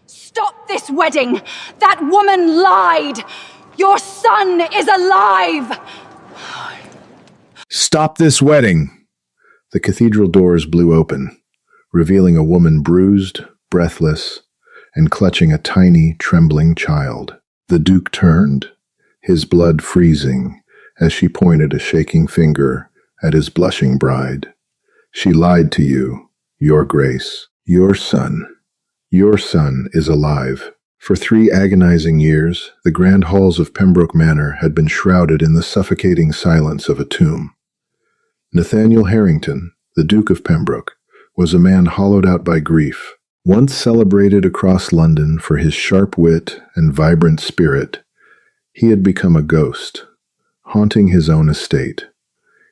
Stop this wedding! That woman lied! Your son is alive! Stop this wedding! The cathedral doors blew open, revealing a woman bruised, breathless, and clutching a tiny, trembling child. The Duke turned, his blood freezing, as she pointed a shaking finger at his blushing bride. She lied to you, Your Grace. Your son is alive. For 3 agonizing years, the grand halls of Pembroke Manor had been shrouded in the suffocating silence of a tomb. Nathaniel Harrington, the Duke of Pembroke, was a man hollowed out by grief. Once celebrated across London for his sharp wit and vibrant spirit, he had become a ghost, haunting his own estate,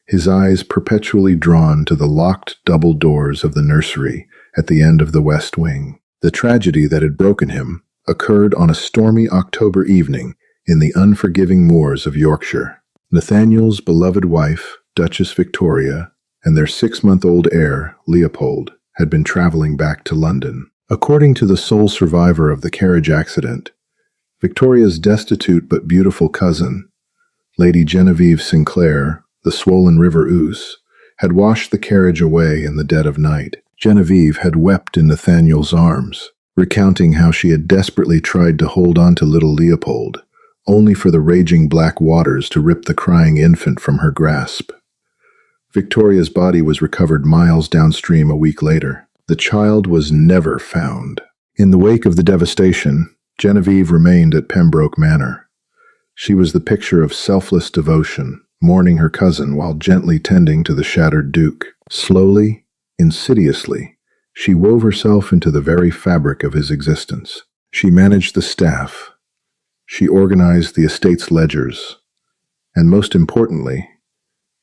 his eyes perpetually drawn to the locked double doors of the nursery at the end of the West Wing. The tragedy that had broken him occurred on a stormy October evening in the unforgiving moors of Yorkshire. Nathaniel's beloved wife, Duchess Victoria, and their 6-month-old heir, Leopold, had been traveling back to London. According to the sole survivor of the carriage accident, Victoria's destitute but beautiful cousin, Lady Genevieve Sinclair, the swollen River Ouse, had washed the carriage away in the dead of night. Genevieve had wept in Nathaniel's arms, recounting how she had desperately tried to hold on to little Leopold, only for the raging black waters to rip the crying infant from her grasp. Victoria's body was recovered miles downstream a week later. The child was never found. In the wake of the devastation, Genevieve remained at Pembroke Manor. She was the picture of selfless devotion, mourning her cousin while gently tending to the shattered Duke. Slowly, insidiously, she wove herself into the very fabric of his existence. She managed the staff. She organized the estate's ledgers. And most importantly,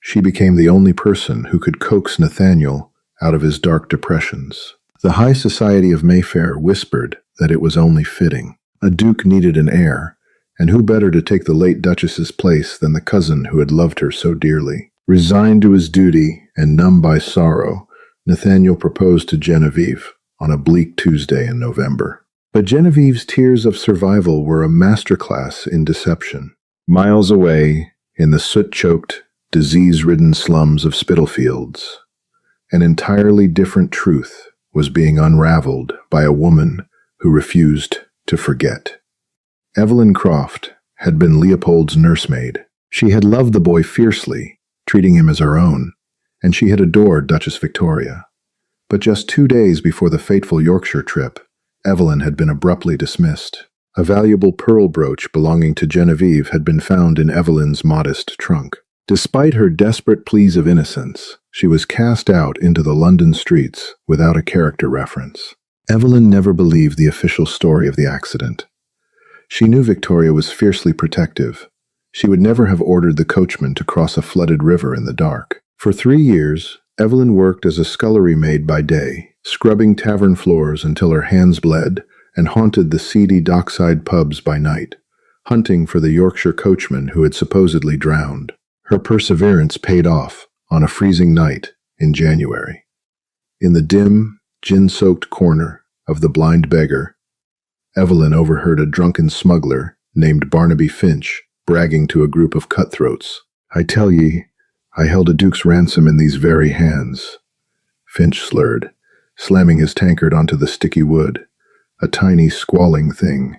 she became the only person who could coax Nathaniel out of his dark depressions. The high society of Mayfair whispered that it was only fitting. A duke needed an heir, and who better to take the late Duchess's place than the cousin who had loved her so dearly? Resigned to his duty and numb by sorrow, Nathaniel proposed to Genevieve on a bleak Tuesday in November. But Genevieve's tears of survival were a masterclass in deception. Miles away, in the soot-choked, disease-ridden slums of Spitalfields, an entirely different truth was being unraveled by a woman who refused to forget. Evelyn Croft had been Leopold's nursemaid. She had loved the boy fiercely, treating him as her own, and she had adored Duchess Victoria. But just 2 days before the fateful Yorkshire trip, Evelyn had been abruptly dismissed. A valuable pearl brooch belonging to Genevieve had been found in Evelyn's modest trunk. Despite her desperate pleas of innocence, she was cast out into the London streets without a character reference. Evelyn never believed the official story of the accident. She knew Victoria was fiercely protective. She would never have ordered the coachman to cross a flooded river in the dark. For 3 years, Evelyn worked as a scullery maid by day, scrubbing tavern floors until her hands bled, and haunted the seedy dockside pubs by night, hunting for the Yorkshire coachman who had supposedly drowned. Her perseverance paid off on a freezing night in January. In the dim, gin-soaked corner of the Blind Beggar, Evelyn overheard a drunken smuggler named Barnaby Finch bragging to a group of cutthroats. "I tell ye, I held a duke's ransom in these very hands," Finch slurred, slamming his tankard onto the sticky wood. A tiny, squalling thing.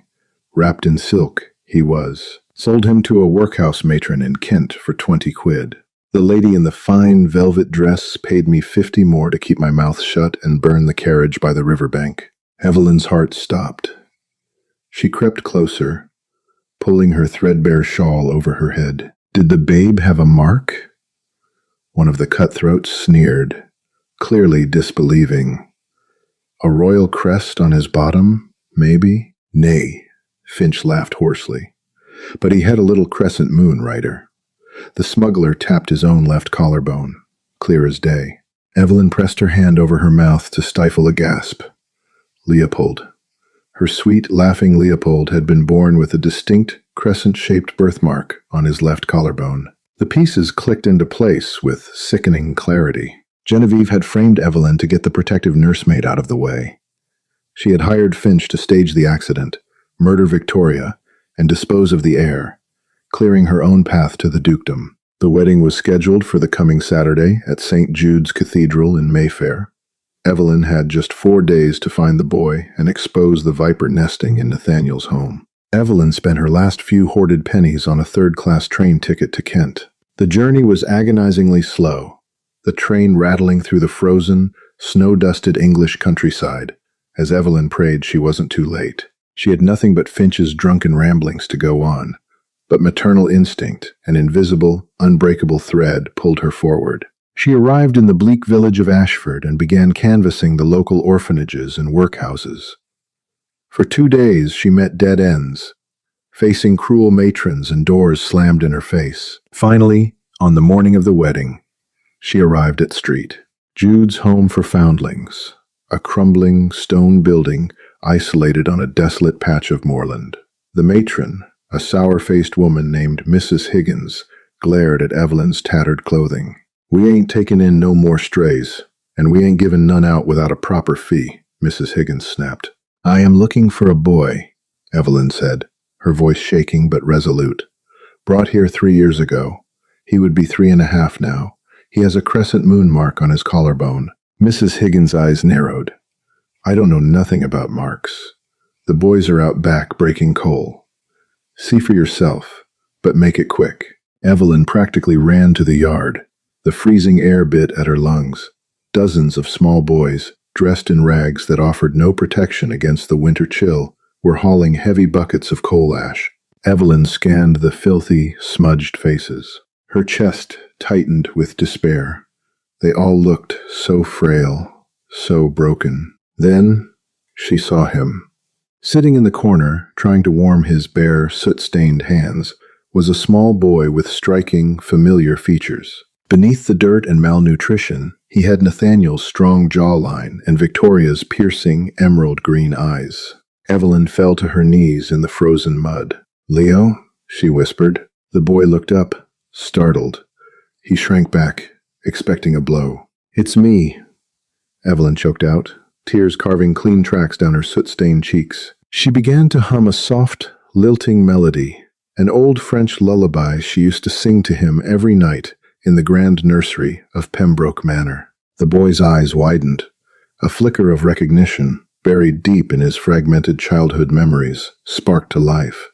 Wrapped in silk, he was. Sold him to a workhouse matron in Kent for 20 quid. The lady in the fine velvet dress paid me 50 more to keep my mouth shut and burn the carriage by the riverbank. Evelyn's heart stopped. She crept closer, pulling her threadbare shawl over her head. "Did the babe have a mark?" One of the cutthroats sneered, clearly disbelieving. "A royal crest on his bottom, maybe?" "Nay," Finch laughed hoarsely. "But he had a little crescent moon, Ryder." The smuggler tapped his own left collarbone, clear as day. Evelyn pressed her hand over her mouth to stifle a gasp. Leopold. Her sweet, laughing Leopold had been born with a distinct, crescent-shaped birthmark on his left collarbone. The pieces clicked into place with sickening clarity. Genevieve had framed Evelyn to get the protective nursemaid out of the way. She had hired Finch to stage the accident, murder Victoria, and dispose of the heir, clearing her own path to the dukedom. The wedding was scheduled for the coming Saturday at St. Jude's Cathedral in Mayfair. Evelyn had just 4 days to find the boy and expose the viper nesting in Nathaniel's home. Evelyn spent her last few hoarded pennies on a third-class train ticket to Kent. The journey was agonizingly slow, the train rattling through the frozen, snow-dusted English countryside, as Evelyn prayed she wasn't too late. She had nothing but Finch's drunken ramblings to go on, but maternal instinct, an invisible, unbreakable thread, pulled her forward. She arrived in the bleak village of Ashford and began canvassing the local orphanages and workhouses. For 2 days she met dead ends, facing cruel matrons and doors slammed in her face. Finally, on the morning of the wedding, she arrived at Street, Jude's home for foundlings, a crumbling stone building isolated on a desolate patch of moorland. The matron, a sour-faced woman named Mrs. Higgins, glared at Evelyn's tattered clothing. "We ain't taking in no more strays, and we ain't giving none out without a proper fee," Mrs. Higgins snapped. "I am looking for a boy," Evelyn said, her voice shaking but resolute. "Brought here 3 years ago. He would be 3.5 now. He has a crescent moon mark on his collarbone." Mrs. Higgins' eyes narrowed. "I don't know nothing about marks. The boys are out back breaking coal. See for yourself, but make it quick." Evelyn practically ran to the yard. The freezing air bit at her lungs. Dozens of small boys, dressed in rags that offered no protection against the winter chill, were hauling heavy buckets of coal ash. Evelyn scanned the filthy, smudged faces. Her chest tightened with despair. They all looked so frail, so broken. Then she saw him. Sitting in the corner, trying to warm his bare, soot-stained hands, was a small boy with striking, familiar features. Beneath the dirt and malnutrition, he had Nathaniel's strong jawline and Victoria's piercing, emerald-green eyes. Evelyn fell to her knees in the frozen mud. "Leo?" she whispered. The boy looked up, startled. He shrank back, expecting a blow. "It's me," Evelyn choked out, tears carving clean tracks down her soot-stained cheeks. She began to hum a soft, lilting melody, an old French lullaby she used to sing to him every night in the grand nursery of Pembroke Manor. The boy's eyes widened. A flicker of recognition, buried deep in his fragmented childhood memories, sparked to life.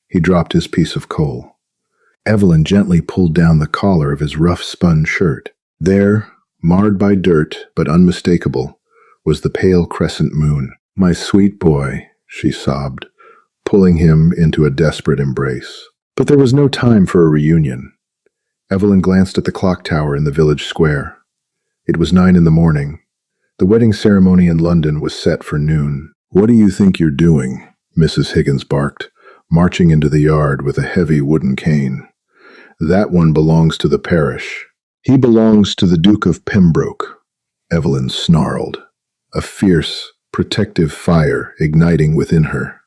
He dropped his piece of coal. Evelyn gently pulled down the collar of his rough spun shirt. There, marred by dirt but unmistakable, was the pale crescent moon. "My sweet boy," she sobbed, pulling him into a desperate embrace. But there was no time for a reunion. Evelyn glanced at the clock tower in the village square. It was 9 in the morning. The wedding ceremony in London was set for noon. "What do you think you're doing?" Mrs. Higgins barked, marching into the yard with a heavy wooden cane. "That one belongs to the parish." "He belongs to the Duke of Pembroke," Evelyn snarled, a fierce, protective fire igniting within her.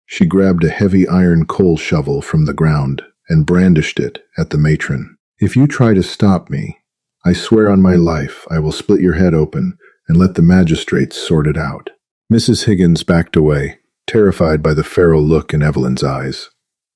She grabbed a heavy iron coal shovel from the ground and brandished it at the matron. "If you try to stop me, I swear on my life I will split your head open and let the magistrates sort it out." Mrs. Higgins backed away, terrified by the feral look in Evelyn's eyes.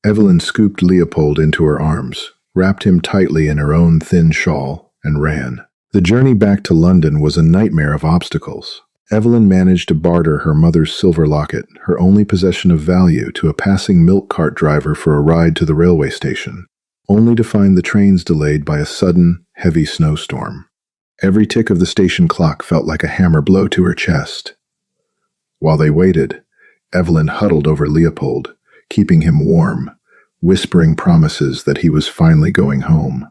Evelyn scooped Leopold into her arms, wrapped him tightly in her own thin shawl, and ran. The journey back to London was a nightmare of obstacles. Evelyn managed to barter her mother's silver locket, her only possession of value, to a passing milk cart driver for a ride to the railway station, only to find the trains delayed by a sudden, heavy snowstorm. Every tick of the station clock felt like a hammer blow to her chest. While they waited, Evelyn huddled over Leopold, keeping him warm, whispering promises that he was finally going home.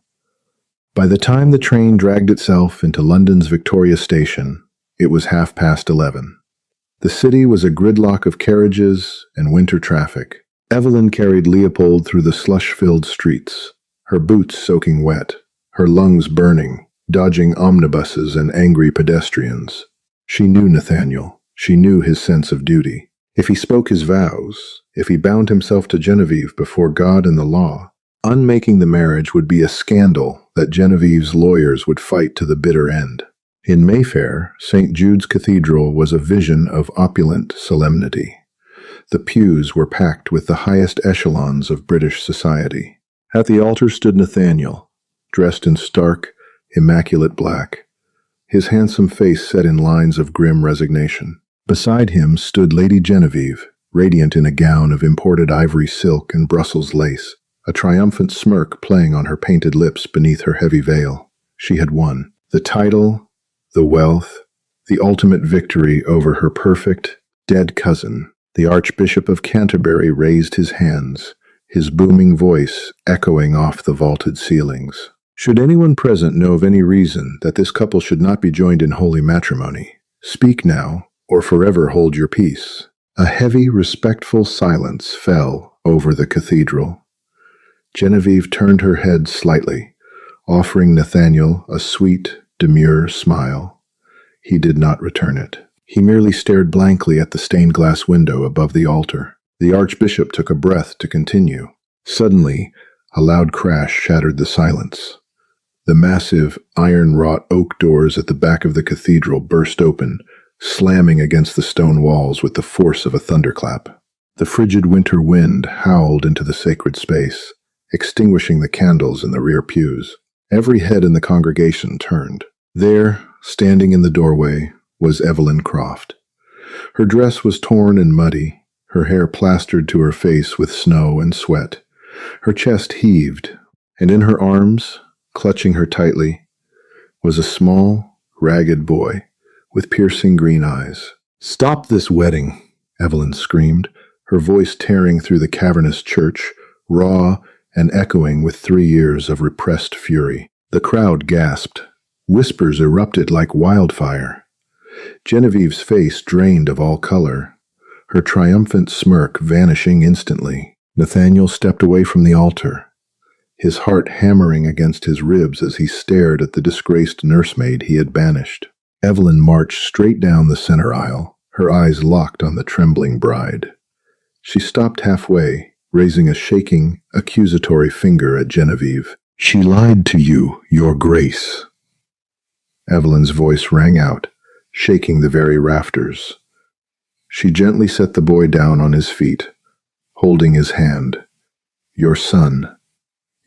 By the time the train dragged itself into London's Victoria Station, it was 11:30. The city was a gridlock of carriages and winter traffic. Evelyn carried Leopold through the slush-filled streets, her boots soaking wet, her lungs burning, dodging omnibuses and angry pedestrians. She knew Nathaniel. She knew his sense of duty. If he spoke his vows, if he bound himself to Genevieve before God and the law, unmaking the marriage would be a scandal that Genevieve's lawyers would fight to the bitter end. In Mayfair, St. Jude's Cathedral was a vision of opulent solemnity. The pews were packed with the highest echelons of British society. At the altar stood Nathaniel, dressed in stark, immaculate black, his handsome face set in lines of grim resignation. Beside him stood Lady Genevieve, radiant in a gown of imported ivory silk and Brussels lace, a triumphant smirk playing on her painted lips beneath her heavy veil. She had won. The title, the wealth, the ultimate victory over her perfect, dead cousin. The Archbishop of Canterbury raised his hands, his booming voice echoing off the vaulted ceilings. Should anyone present know of any reason that this couple should not be joined in holy matrimony, speak now, or forever hold your peace. A heavy, respectful silence fell over the cathedral. Genevieve turned her head slightly, offering Nathaniel a sweet, demure smile. He did not return it. He merely stared blankly at the stained glass window above the altar. The Archbishop took a breath to continue. Suddenly, a loud crash shattered the silence. The massive, iron-wrought oak doors at the back of the cathedral burst open, slamming against the stone walls with the force of a thunderclap. The frigid winter wind howled into the sacred space, extinguishing the candles in the rear pews. Every head in the congregation turned. There, standing in the doorway, was Evelyn Croft. Her dress was torn and muddy, her hair plastered to her face with snow and sweat. Her chest heaved, and in her arms, clutching her tightly, was a small, ragged boy with piercing green eyes. "Stop this wedding," Evelyn screamed, her voice tearing through the cavernous church, raw and echoing with 3 years of repressed fury. The crowd gasped. Whispers erupted like wildfire. Genevieve's face drained of all color, her triumphant smirk vanishing instantly. Nathaniel stepped away from the altar, his heart hammering against his ribs as he stared at the disgraced nursemaid he had banished. Evelyn marched straight down the center aisle, her eyes locked on the trembling bride. She stopped halfway, raising a shaking, accusatory finger at Genevieve. "She lied to you, Your Grace." Evelyn's voice rang out, shaking the very rafters. She gently set the boy down on his feet, holding his hand. Your son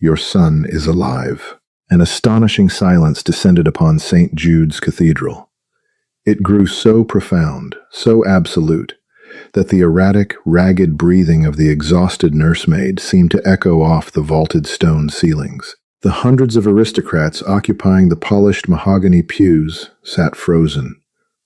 is alive." An astonishing silence descended upon St. Jude's Cathedral. It grew so profound, so absolute, that the erratic, ragged breathing of the exhausted nursemaid seemed to echo off the vaulted stone ceilings. The hundreds of aristocrats occupying the polished mahogany pews sat frozen,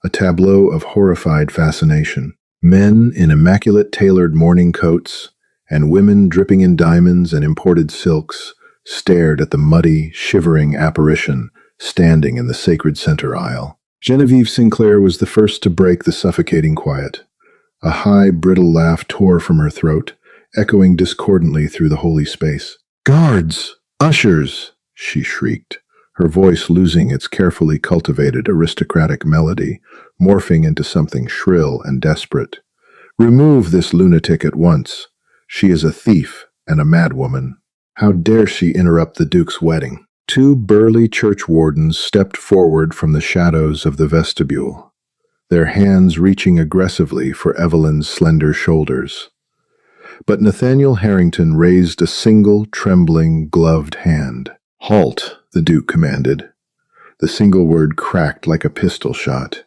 a tableau of horrified fascination. Men in immaculate tailored mourning coats, and women dripping in diamonds and imported silks, stared at the muddy, shivering apparition standing in the sacred center aisle. Genevieve Sinclair was the first to break the suffocating quiet. A high, brittle laugh tore from her throat, echoing discordantly through the holy space. "Guards! Ushers!" she shrieked, her voice losing its carefully cultivated aristocratic melody, morphing into something shrill and desperate. "Remove this lunatic at once. She is a thief and a madwoman. How dare she interrupt the Duke's wedding?" 2 burly church wardens stepped forward from the shadows of the vestibule, their hands reaching aggressively for Evelyn's slender shoulders. But Nathaniel Harrington raised a single, trembling, gloved hand. "Halt," the Duke commanded. The single word cracked like a pistol shot.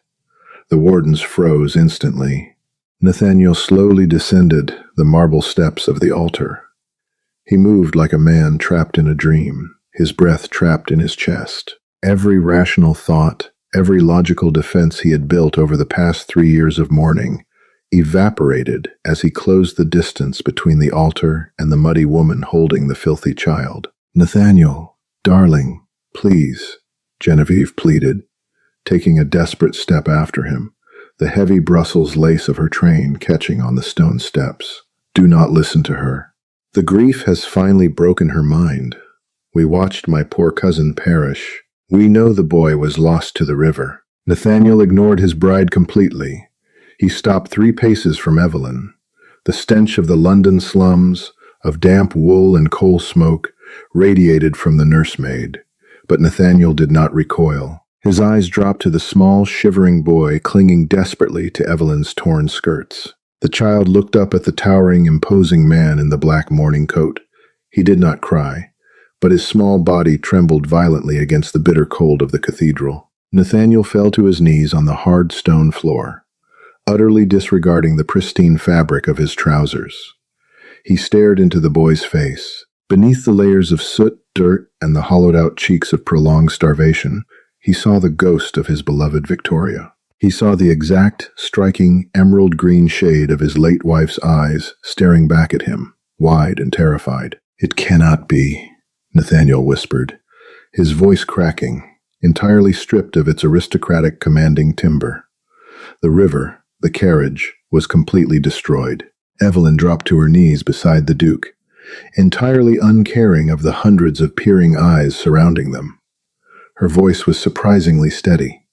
The wardens froze instantly. Nathaniel slowly descended the marble steps of the altar. He moved like a man trapped in a dream, his breath trapped in his chest. Every rational thought, every logical defense he had built over the past 3 years of mourning, evaporated as he closed the distance between the altar and the muddy woman holding the filthy child. "Nathaniel, darling, please," Genevieve pleaded, taking a desperate step after him, the heavy Brussels lace of her train catching on the stone steps. "Do not listen to her. The grief has finally broken her mind. We watched my poor cousin perish. We know the boy was lost to the river." Nathaniel ignored his bride completely. He stopped 3 paces from Evelyn. The stench of the London slums, of damp wool and coal smoke, radiated from the nursemaid. But Nathaniel did not recoil. His eyes dropped to the small, shivering boy clinging desperately to Evelyn's torn skirts. The child looked up at the towering, imposing man in the black morning coat. He did not cry, but his small body trembled violently against the bitter cold of the cathedral. Nathaniel fell to his knees on the hard stone floor, utterly disregarding the pristine fabric of his trousers. He stared into the boy's face. Beneath the layers of soot, dirt, and the hollowed-out cheeks of prolonged starvation, he saw the ghost of his beloved Victoria. He saw the exact, striking, emerald-green shade of his late wife's eyes staring back at him, wide and terrified. "It cannot be," Nathaniel whispered, his voice cracking, entirely stripped of its aristocratic commanding timbre. The river, the carriage, was completely destroyed. Evelyn dropped to her knees beside the Duke, entirely uncaring of the hundreds of peering eyes surrounding them. Her voice was surprisingly steady,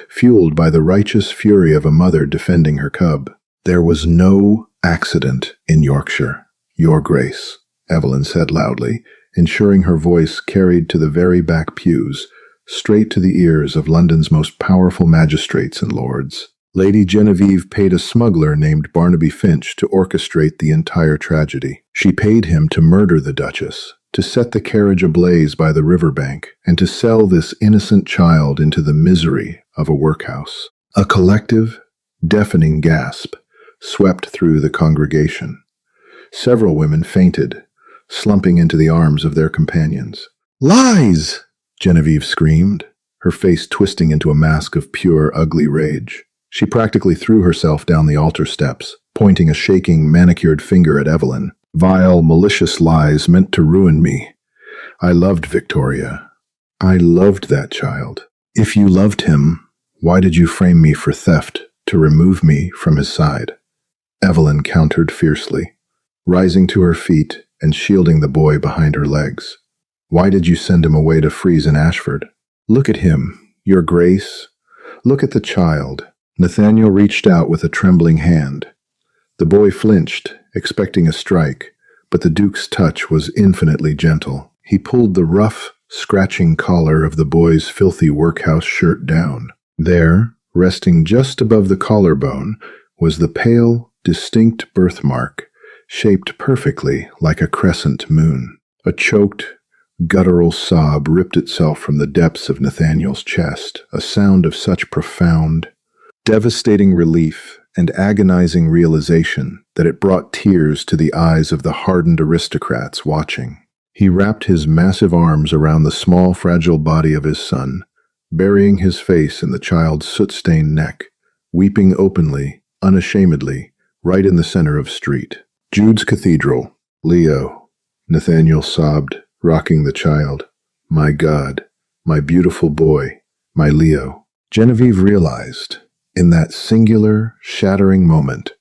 fueled by the righteous fury of a mother defending her cub. "There was no accident in Yorkshire, Your Grace," Evelyn said loudly, ensuring her voice carried to the very back pews, straight to the ears of London's most powerful magistrates and lords. Lady Genevieve paid a smuggler named Barnaby Finch to orchestrate the entire tragedy. She paid him to murder the Duchess, to set the carriage ablaze by the riverbank, and to sell this innocent child into the misery of a workhouse. A collective, deafening gasp swept through the congregation. Several women fainted, slumping into the arms of their companions. "Lies!" Genevieve screamed, her face twisting into a mask of pure, ugly rage. She practically threw herself down the altar steps, pointing a shaking, manicured finger at Evelyn. "Vile, malicious lies meant to ruin me. I loved Victoria. I loved that child. If you loved him, why did you frame me for theft to remove me from his side?" Evelyn countered fiercely, rising to her feet and shielding the boy behind her legs. "Why did you send him away to freeze in Ashford? Look at him, Your Grace. Look at the child." Nathaniel reached out with a trembling hand. The boy flinched, expecting a strike, but the Duke's touch was infinitely gentle. He pulled the rough, scratching collar of the boy's filthy workhouse shirt down. There, resting just above the collarbone, was the pale, distinct birthmark, shaped perfectly like a crescent moon. A choked, guttural sob ripped itself from the depths of Nathaniel's chest, a sound of such profound, devastating relief and agonizing realization that it brought tears to the eyes of the hardened aristocrats watching. He wrapped his massive arms around the small, fragile body of his son, burying his face in the child's soot-stained neck, weeping openly, unashamedly, right in the center of street. "Jude's Cathedral. Leo," Nathaniel sobbed, rocking the child. "My God, my beautiful boy, my Leo." Genevieve realized, in that singular, shattering moment,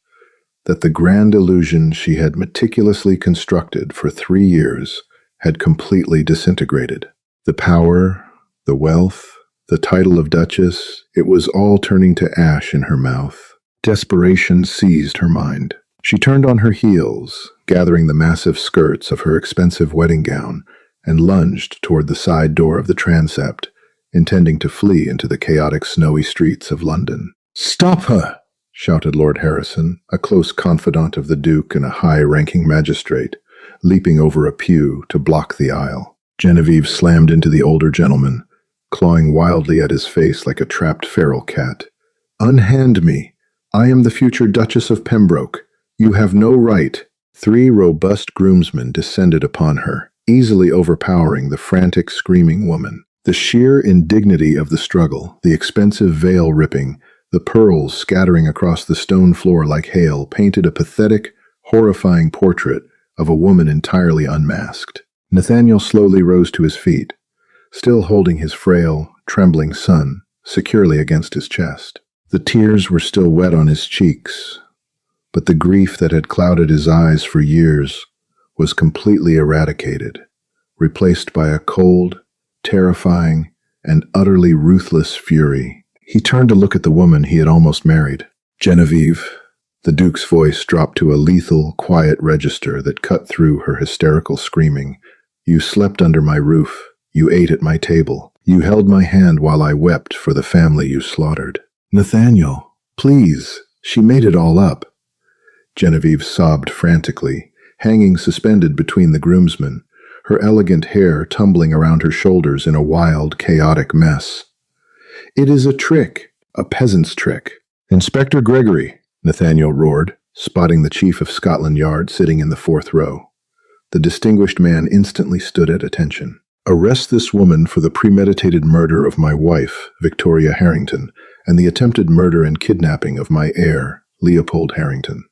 that the grand illusion she had meticulously constructed for 3 years had completely disintegrated. The power, the wealth, the title of Duchess, it was all turning to ash in her mouth. Desperation seized her mind. She turned on her heels, gathering the massive skirts of her expensive wedding gown, and lunged toward the side door of the transept, intending to flee into the chaotic snowy streets of London. "Stop her!" shouted Lord Harrison, a close confidant of the Duke and a high-ranking magistrate, leaping over a pew to block the aisle. Genevieve slammed into the older gentleman, clawing wildly at his face like a trapped feral cat. "Unhand me! I am the future Duchess of Pembroke. You have no right." 3 robust groomsmen descended upon her, easily overpowering the frantic, screaming woman. The sheer indignity of the struggle, the expensive veil ripping, the pearls scattering across the stone floor like hail, painted a pathetic, horrifying portrait of a woman entirely unmasked. Nathaniel slowly rose to his feet, still holding his frail, trembling son securely against his chest. The tears were still wet on his cheeks, but the grief that had clouded his eyes for years was completely eradicated, replaced by a cold, terrifying, and utterly ruthless fury. He turned to look at the woman he had almost married. "Genevieve," the Duke's voice dropped to a lethal, quiet register that cut through her hysterical screaming. "You slept under my roof. You ate at my table. You held my hand while I wept for the family you slaughtered. Nathaniel, please, she made it all up. Genevieve sobbed frantically, hanging suspended between the groomsmen, her elegant hair tumbling around her shoulders in a wild, chaotic mess. It is a trick, a peasant's trick. Inspector Gregory, Nathaniel roared, spotting the chief of Scotland Yard sitting in the fourth row. The distinguished man instantly stood at attention. Arrest this woman for the premeditated murder of my wife, Victoria Harrington, and the attempted murder and kidnapping of my heir, Leopold Harrington.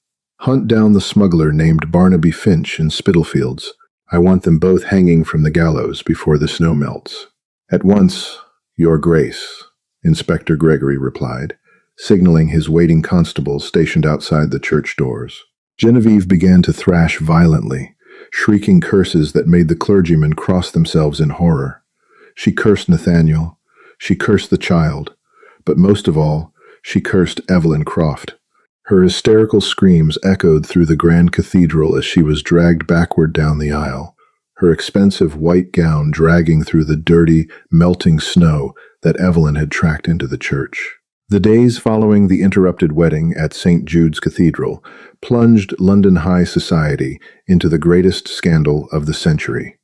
Hunt down the smuggler named Barnaby Finch in Spitalfields. I want them both hanging from the gallows before the snow melts. At once, Your Grace, Inspector Gregory replied, signaling his waiting constables stationed outside the church doors. Genevieve began to thrash violently, shrieking curses that made the clergymen cross themselves in horror. She cursed Nathaniel, she cursed the child, but most of all, she cursed Evelyn Croft. Her hysterical screams echoed through the grand cathedral as she was dragged backward down the aisle, her expensive white gown dragging through the dirty, melting snow that Evelyn had tracked into the church. The days following the interrupted wedding at St. Jude's Cathedral plunged London high society into the greatest scandal of the century.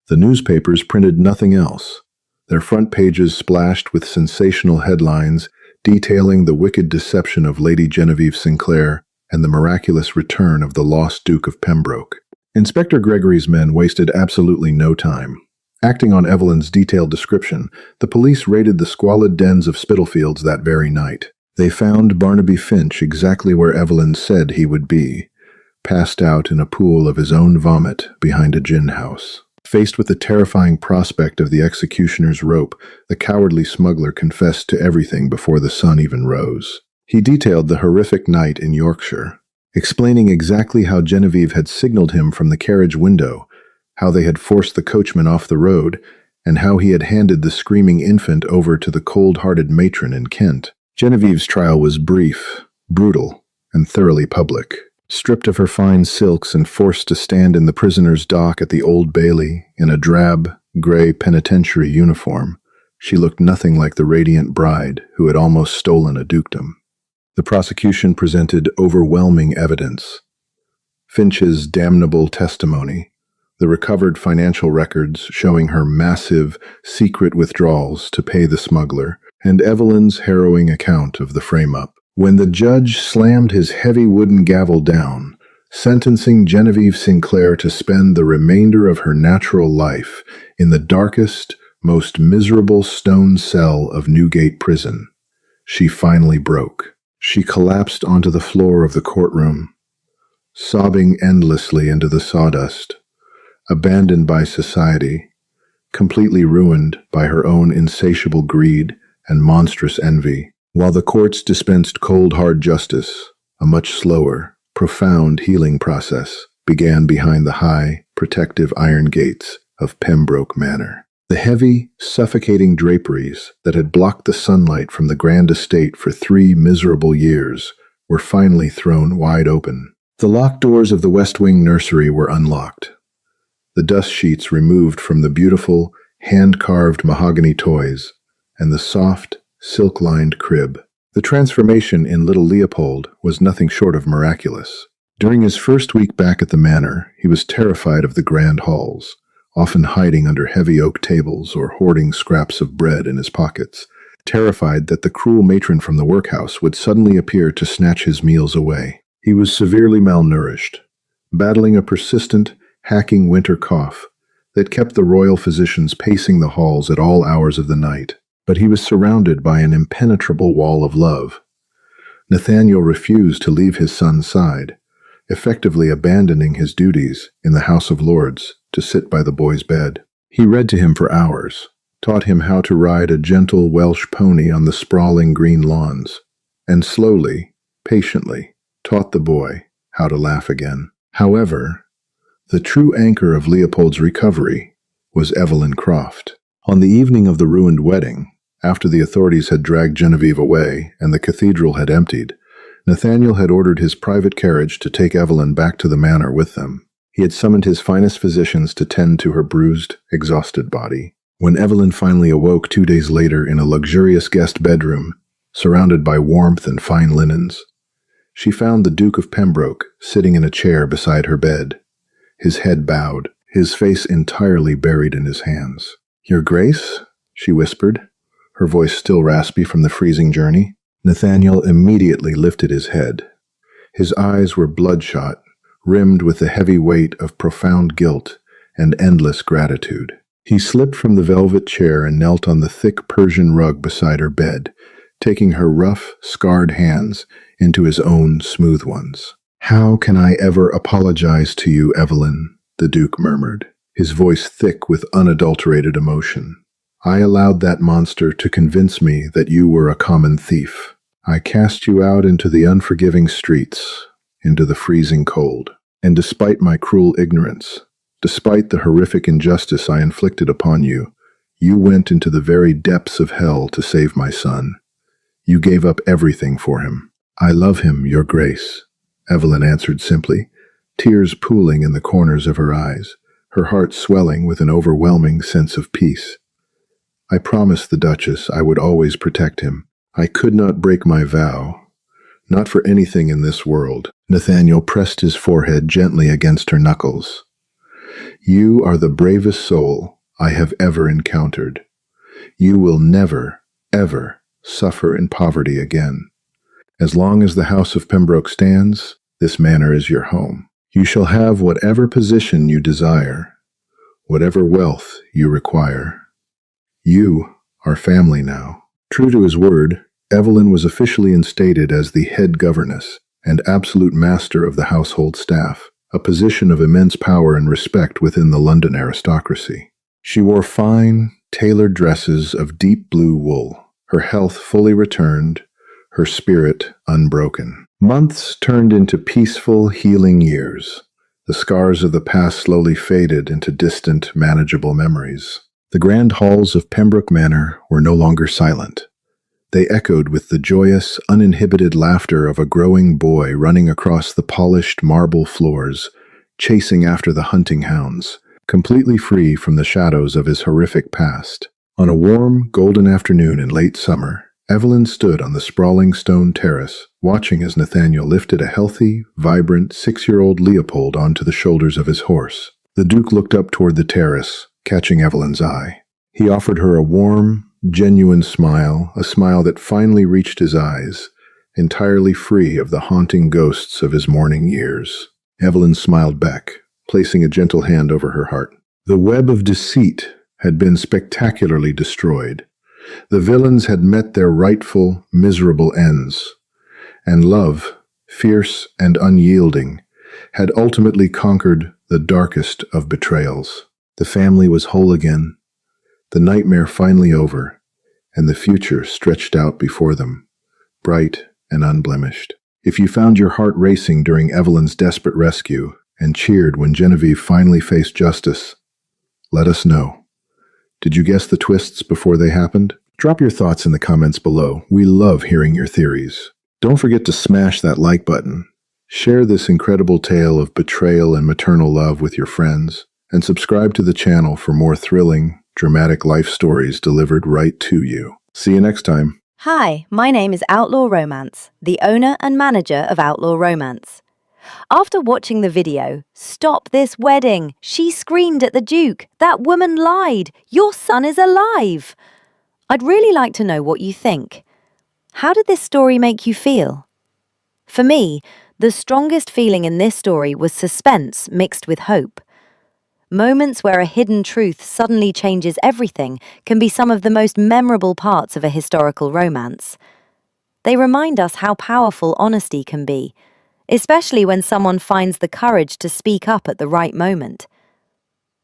The newspapers printed nothing else, their front pages splashed with sensational headlines detailing the wicked deception of Lady Genevieve Sinclair and the miraculous return of the lost Duke of Pembroke. Inspector Gregory's men wasted absolutely no time. Acting on Evelyn's detailed description, the police raided the squalid dens of Spitalfields that very night. They found Barnaby Finch exactly where Evelyn said he would be, passed out in a pool of his own vomit behind a gin house. Faced with the terrifying prospect of the executioner's rope, the cowardly smuggler confessed to everything before the sun even rose. He detailed the horrific night in Yorkshire, explaining exactly how Genevieve had signaled him from the carriage window, how they had forced the coachman off the road, and how he had handed the screaming infant over to the cold-hearted matron in Kent. Genevieve's trial was brief, brutal, and thoroughly public. Stripped of her fine silks and forced to stand in the prisoner's dock at the Old Bailey in a drab, gray penitentiary uniform, she looked nothing like the radiant bride who had almost stolen a dukedom. The prosecution presented overwhelming evidence. Finch's damnable testimony, the recovered financial records showing her massive, secret withdrawals to pay the smuggler, and Evelyn's harrowing account of the frame-up. When the judge slammed his heavy wooden gavel down, sentencing Genevieve Sinclair to spend the remainder of her natural life in the darkest, most miserable stone cell of Newgate Prison, she finally broke. She collapsed onto the floor of the courtroom, sobbing endlessly into the sawdust, abandoned by society, completely ruined by her own insatiable greed and monstrous envy. While the courts dispensed cold, hard justice, a much slower, profound healing process began behind the high, protective iron gates of Pembroke Manor. The heavy, suffocating draperies that had blocked the sunlight from the grand estate for 3 miserable years were finally thrown wide open. The locked doors of the West Wing nursery were unlocked, the dust sheets removed from the beautiful, hand-carved mahogany toys, and the soft, silk-lined crib. The transformation in little Leopold was nothing short of miraculous. During his first week back at the manor, he was terrified of the grand halls, often hiding under heavy oak tables or hoarding scraps of bread in his pockets, terrified that the cruel matron from the workhouse would suddenly appear to snatch his meals away. He was severely malnourished, battling a persistent, hacking winter cough that kept the royal physicians pacing the halls at all hours of the night. But he was surrounded by an impenetrable wall of love. Nathaniel refused to leave his son's side, effectively abandoning his duties in the House of Lords to sit by the boy's bed. He read to him for hours, taught him how to ride a gentle Welsh pony on the sprawling green lawns, and slowly, patiently, taught the boy how to laugh again. However, the true anchor of Leopold's recovery was Evelyn Croft. On the evening of the ruined wedding, after the authorities had dragged Genevieve away and the cathedral had emptied, Nathaniel had ordered his private carriage to take Evelyn back to the manor with them. He had summoned his finest physicians to tend to her bruised, exhausted body. When Evelyn finally awoke 2 days later in a luxurious guest bedroom, surrounded by warmth and fine linens, she found the Duke of Pembroke sitting in a chair beside her bed, his head bowed, his face entirely buried in his hands. "Your Grace?" she whispered, her voice still raspy from the freezing journey. Nathaniel immediately lifted his head. His eyes were bloodshot, rimmed with the heavy weight of profound guilt and endless gratitude. He slipped from the velvet chair and knelt on the thick Persian rug beside her bed, taking her rough, scarred hands into his own smooth ones. "How can I ever apologize to you, Evelyn?" the Duke murmured, his voice thick with unadulterated emotion. "I allowed that monster to convince me that you were a common thief. I cast you out into the unforgiving streets, into the freezing cold. And despite my cruel ignorance, despite the horrific injustice I inflicted upon you, you went into the very depths of hell to save my son. You gave up everything for him." "I love him, Your Grace," Evelyn answered simply, tears pooling in the corners of her eyes, her heart swelling with an overwhelming sense of peace. "I promised the Duchess I would always protect him. I could not break my vow, not for anything in this world." Nathaniel pressed his forehead gently against her knuckles. "You are the bravest soul I have ever encountered. You will never, ever suffer in poverty again. As long as the House of Pembroke stands, this manor is your home. You shall have whatever position you desire, whatever wealth you require. You are family now." True to his word, Evelyn was officially instated as the head governess and absolute master of the household staff, a position of immense power and respect within the London aristocracy. She wore fine, tailored dresses of deep blue wool, her health fully returned, her spirit unbroken. Months turned into peaceful, healing years. The scars of the past slowly faded into distant, manageable memories. The grand halls of Pembroke Manor were no longer silent. They echoed with the joyous, uninhibited laughter of a growing boy running across the polished marble floors, chasing after the hunting hounds, completely free from the shadows of his horrific past. On a warm, golden afternoon in late summer, Evelyn stood on the sprawling stone terrace, watching as Nathaniel lifted a healthy, vibrant 6-year-old Leopold onto the shoulders of his horse. The Duke looked up toward the terrace, catching Evelyn's eye. He offered her a warm, genuine smile, a smile that finally reached his eyes, entirely free of the haunting ghosts of his mourning years. Evelyn smiled back, placing a gentle hand over her heart. The web of deceit had been spectacularly destroyed. The villains had met their rightful, miserable ends, and love, fierce and unyielding, had ultimately conquered the darkest of betrayals. The family was whole again, the nightmare finally over, and the future stretched out before them, bright and unblemished. If you found your heart racing during Evelyn's desperate rescue and cheered when Genevieve finally faced justice, let us know. Did you guess the twists before they happened? Drop your thoughts in the comments below. We love hearing your theories. Don't forget to smash that like button. Share this incredible tale of betrayal and maternal love with your friends, and subscribe to the channel for more thrilling, dramatic life stories delivered right to you. See you next time. Hi, my name is Outlaw Romance, the owner and manager of Outlaw Romance. After watching the video, "Stop this wedding! She screamed at the Duke! That woman lied! Your son is alive!" I'd really like to know what you think. How did this story make you feel? For me, the strongest feeling in this story was suspense mixed with hope. Moments where a hidden truth suddenly changes everything can be some of the most memorable parts of a historical romance. They remind us how powerful honesty can be, especially when someone finds the courage to speak up at the right moment.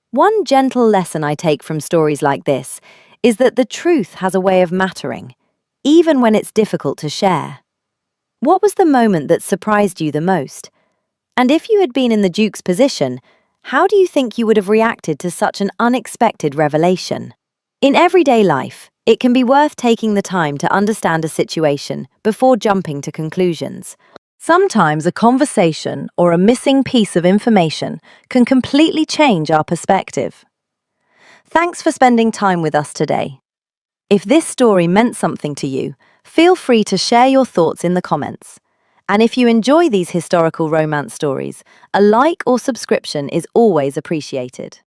One gentle lesson I take from stories like this is that the truth has a way of mattering, even when it's difficult to share. What was the moment that surprised you the most? And if you had been in the Duke's position, how do you think you would have reacted to such an unexpected revelation? In everyday life, it can be worth taking the time to understand a situation before jumping to conclusions. Sometimes a conversation or a missing piece of information can completely change our perspective. Thanks for spending time with us today. If this story meant something to you, feel free to share your thoughts in the comments. And if you enjoy these historical romance stories, a like or subscription is always appreciated.